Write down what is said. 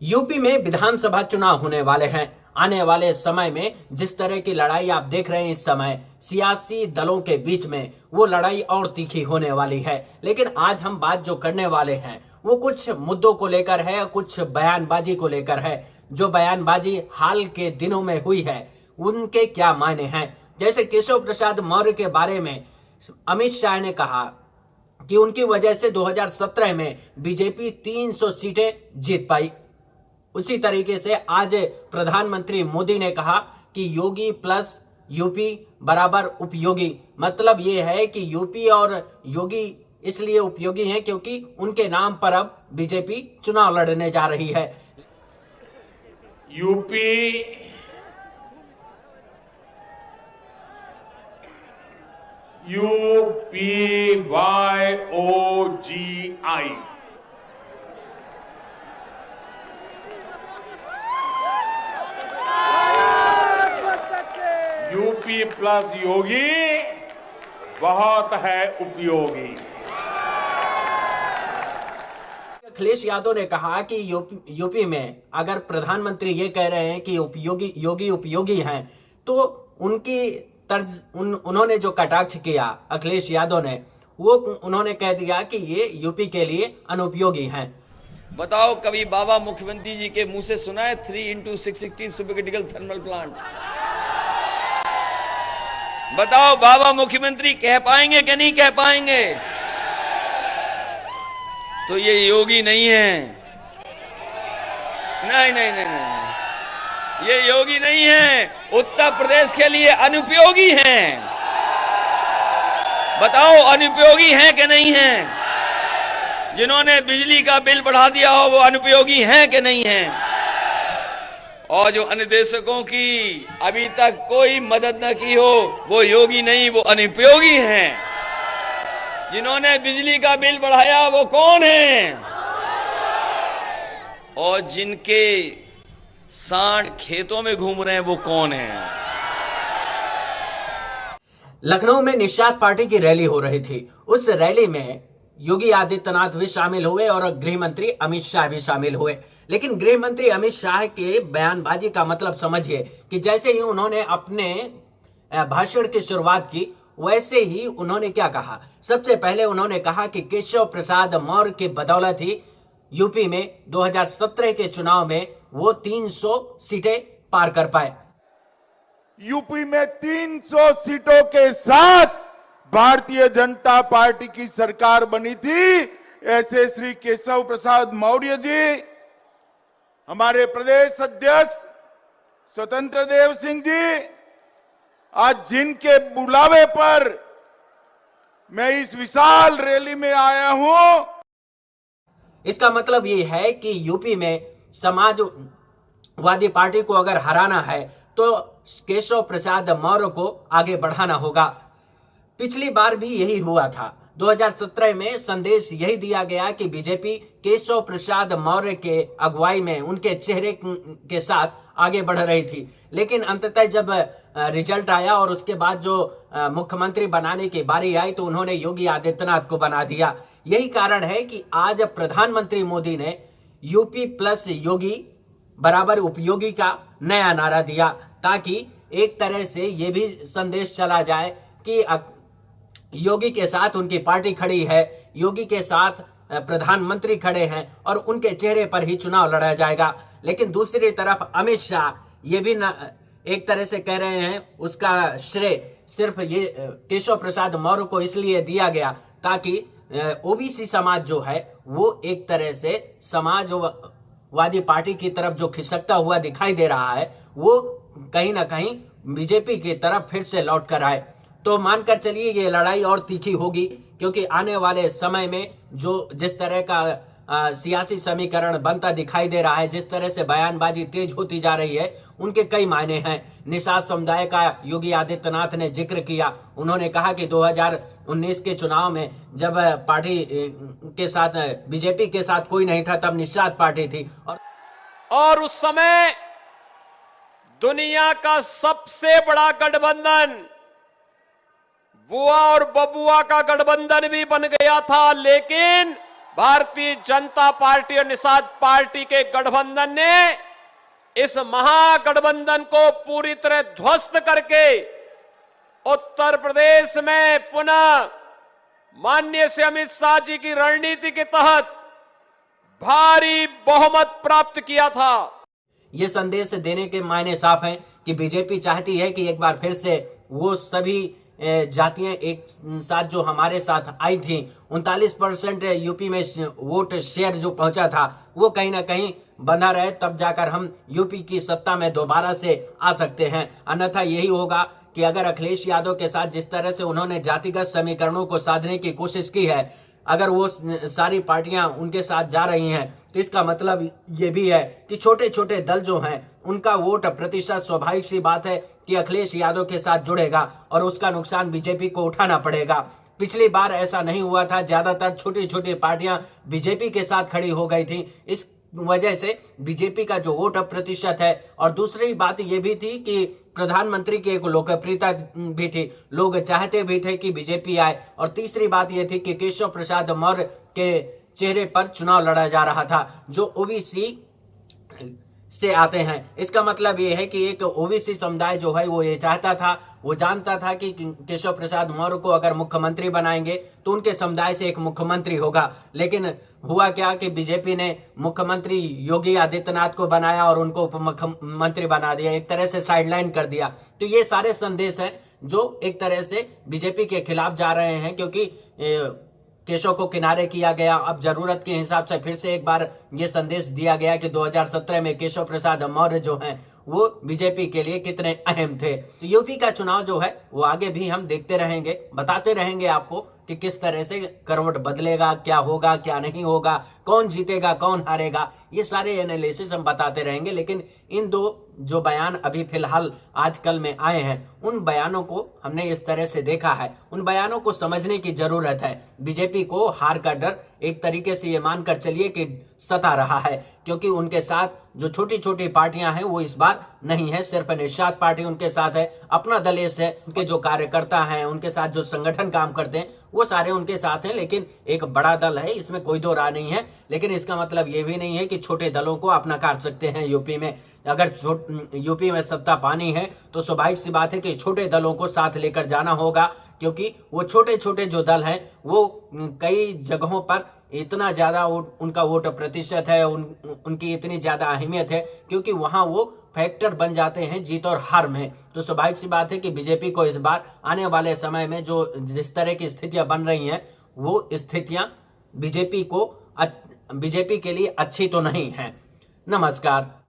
UP में विधानसभा चुनाव होने वाले हैं। आने वाले समय में जिस तरह की लड़ाई आप देख रहे हैं इस समय सियासी दलों के बीच में, वो लड़ाई और तीखी होने वाली है। लेकिन आज हम बात जो करने वाले हैं वो कुछ मुद्दों को लेकर है, कुछ बयानबाजी को लेकर है। जो बयानबाजी हाल के दिनों में हुई है उनके क्या मायने हैं। जैसे केशव प्रसाद मौर्य के बारे में अमित शाह ने कहा कि उनकी वजह से 2017 में बीजेपी 300 सीटें जीत पाई। उसी तरीके से आज प्रधानमंत्री मोदी ने कहा कि योगी प्लस यूपी बराबर उपयोगी। मतलब ये है कि यूपी और योगी इसलिए उपयोगी हैं क्योंकि उनके नाम पर अब बीजेपी चुनाव लड़ने जा रही है। यूपी UPYOGI यूपी प्लस योगी बहुत है उपयोगी। अखिलेश यादव ने कहा कि यूपी में अगर प्रधानमंत्री ये कह रहे हैं कि योगी उपयोगी हैं तो उनकी तर्ज उन्होंने जो कटाक्ष किया अखिलेश यादव ने, वो उन्होंने कह दिया कि ये यूपी के लिए अनुपयोगी हैं। बताओ कभी बाबा मुख्यमंत्री जी के मुंह से सुना है 3x616 super critical thermal plant? बताओ बाबा मुख्यमंत्री कह पाएंगे कि नहीं कह पाएंगे? तो ये योगी नहीं है। नहीं नहीं नहीं नहीं, ये योगी नहीं है, उत्तर प्रदेश के लिए अनुपयोगी हैं। बताओ अनुपयोगी हैं कि नहीं हैं? जिन्होंने बिजली का बिल बढ़ा दिया हो वो अनुपयोगी हैं कि नहीं हैं? और जो अन्यदेशकों की अभी तक कोई मदद न की हो वो योगी नहीं, वो अनुपयोगी हैं। जिन्होंने बिजली का बिल बढ़ाया वो कौन है? और जिनके सांड खेतों में घूम रहे हैं वो कौन है? लखनऊ में निषाद पार्टी की रैली हो रही थी। उस रैली में योगी आदित्यनाथ भी शामिल हुए और गृह मंत्री अमित शाह भी शामिल हुए। लेकिन गृह मंत्री अमित शाह के बयानबाजी का मतलब समझिए कि जैसे ही उन्होंने अपने भाषण की शुरुआत की वैसे ही उन्होंने क्या कहा। सबसे पहले उन्होंने कहा कि केशव प्रसाद मौर्य की बदौलत ही यूपी में 2017 के चुनाव में वो 300 सीटें पार कर पाए। यूपी में 300 सीटों के साथ भारतीय जनता पार्टी की सरकार बनी थी। ऐसे श्री केशव प्रसाद मौर्य जी, हमारे प्रदेश अध्यक्ष स्वतंत्र देव सिंह जी, आज जिनके बुलावे पर मैं इस विशाल रैली में आया हूं। इसका मतलब ये है कि यूपी में समाजवादी पार्टी को अगर हराना है तो केशव प्रसाद मौर्य को आगे बढ़ाना होगा। पिछली बार भी यही हुआ था। 2017 में संदेश यही दिया गया कि बीजेपी केशव प्रसाद मौर्य के अगुवाई में उनके चेहरे के साथ आगे बढ़ रही थी। लेकिन अंततः जब रिजल्ट आया और उसके बाद जो मुख्यमंत्री बनाने की बारी आई तो उन्होंने योगी आदित्यनाथ को बना दिया। यही कारण है कि आज प्रधानमंत्री मोदी ने यूपी प्लस योगी बराबर उपयोगी का नया नारा दिया, ताकि एक तरह से ये भी संदेश चला जाए कि योगी के साथ उनकी पार्टी खड़ी है, योगी के साथ प्रधानमंत्री खड़े हैं और उनके चेहरे पर ही चुनाव लड़ा जाएगा। लेकिन दूसरी तरफ अमित शाह ये भी एक तरह से कह रहे हैं उसका श्रेय सिर्फ ये केशव प्रसाद मौर्य को इसलिए दिया गया ताकि ओबीसी समाज जो है वो एक तरह से समाजवादी पार्टी की तरफ जो खिसकता हुआ दिखाई दे रहा है वो कहीं ना कहीं बीजेपी की तरफ फिर से लौट कर आए। तो मानकर चलिए ये लड़ाई और तीखी होगी क्योंकि आने वाले समय में जो जिस तरह का सियासी समीकरण बनता दिखाई दे रहा है, जिस तरह से बयानबाजी तेज होती जा रही है, उनके कई मायने हैं। निषाद समुदाय का योगी आदित्यनाथ ने जिक्र किया। उन्होंने कहा कि 2019 के चुनाव में जब पार्टी के साथ बीजेपी के साथ कोई नहीं था तब निषाद पार्टी थी और उस समय दुनिया का सबसे बड़ा गठबंधन बुआ और बबुआ का गठबंधन भी बन गया था, लेकिन भारतीय जनता पार्टी और निषाद पार्टी के गठबंधन ने इस महागठबंधन को पूरी तरह ध्वस्त करके उत्तर प्रदेश में पुनः माननीय श्री अमित शाह जी की रणनीति के तहत भारी बहुमत प्राप्त किया था। ये संदेश देने के मायने साफ हैं कि बीजेपी चाहती है कि एक बार फिर से वो सभी जातियां एक साथ जो हमारे साथ आई थी, 39% यूपी में वोट शेयर जो पहुंचा था वो कहीं ना कहीं बंधा रहे, तब जाकर हम यूपी की सत्ता में दोबारा से आ सकते हैं। अन्यथा यही होगा कि अगर अखिलेश यादव के साथ जिस तरह से उन्होंने जातिगत समीकरणों को साधने की कोशिश की है, अगर वो सारी पार्टियां उनके साथ जा रही हैं तो इसका मतलब ये भी है कि छोटे छोटे दल जो हैं उनका वोट प्रतिशत स्वाभाविक सी बात है कि अखिलेश यादव के साथ जुड़ेगा और उसका नुकसान बीजेपी को उठाना पड़ेगा। पिछली बार ऐसा नहीं हुआ था, ज्यादातर छोटी छोटी पार्टियां बीजेपी के साथ खड़ी हो गई थी, इस वजह से बीजेपी का जो वोट प्रतिशत है। और दूसरी बात यह भी थी कि प्रधानमंत्री की एक लोकप्रियता भी थी, लोग चाहते भी थे कि बीजेपी आए। और तीसरी बात यह थी कि केशव प्रसाद मौर्य के चेहरे पर चुनाव लड़ा जा रहा था जो ओबीसी से आते हैं। इसका मतलब ये है कि एक ओबीसी समुदाय जो है वो ये चाहता था, वो जानता था कि केशव प्रसाद मौर्य को अगर मुख्यमंत्री बनाएंगे तो उनके समुदाय से एक मुख्यमंत्री होगा। लेकिन हुआ क्या कि बीजेपी ने मुख्यमंत्री योगी आदित्यनाथ को बनाया और उनको उप मुख्यमंत्री बना दिया, एक तरह से साइडलाइन कर दिया। तो ये सारे संदेश हैं जो एक तरह से बीजेपी के खिलाफ जा रहे हैं, क्योंकि केशव को किनारे किया गया। अब जरूरत के हिसाब से फिर से एक बार ये संदेश दिया गया कि 2017 में केशव प्रसाद मौर्य जो हैं वो बीजेपी के लिए कितने अहम थे। तो यूपी का चुनाव जो है वो आगे भी हम देखते रहेंगे, बताते रहेंगे आपको कि किस तरह से करवट बदलेगा, क्या होगा क्या नहीं होगा, कौन जीतेगा कौन हारेगा, ये सारे एनालिसिस हम बताते रहेंगे। लेकिन इन दो जो बयान अभी फिलहाल आजकल में आए हैं उन बयानों को हमने इस तरह से देखा है, उन बयानों को समझने की जरूरत है। बीजेपी को हार का डर एक तरीके से ये मानकर चलिए कि सता रहा है, क्योंकि उनके साथ जो छोटी छोटी पार्टियां हैं वो इस बार नहीं है, सिर्फ निषाद पार्टी उनके साथ है, अपना दलेश है, उनके जो कार्यकर्ता हैं उनके साथ जो संगठन काम करते हैं वो सारे उनके साथ हैं। लेकिन एक बड़ा दल है, इसमें कोई दो राय नहीं है। लेकिन इसका मतलब ये भी नहीं है कि छोटे दलों को अपना काट सकते हैं यूपी में। अगर यूपी में सत्ता पानी है तो स्वाभाविक सी बात है कि छोटे दलों को साथ लेकर जाना होगा, क्योंकि वो छोटे छोटे जो दल हैं वो कई जगहों पर इतना ज्यादा उनका वोट प्रतिशत है, उनकी इतनी ज्यादा अहमियत है, क्योंकि वहां वो फैक्टर बन जाते हैं जीत और हार में। तो स्वाभाविक सी बात है कि बीजेपी को इस बार आने वाले समय में जो जिस तरह की स्थितियां बन रही हैं वो स्थितियां बीजेपी के लिए अच्छी तो नहीं है। नमस्कार।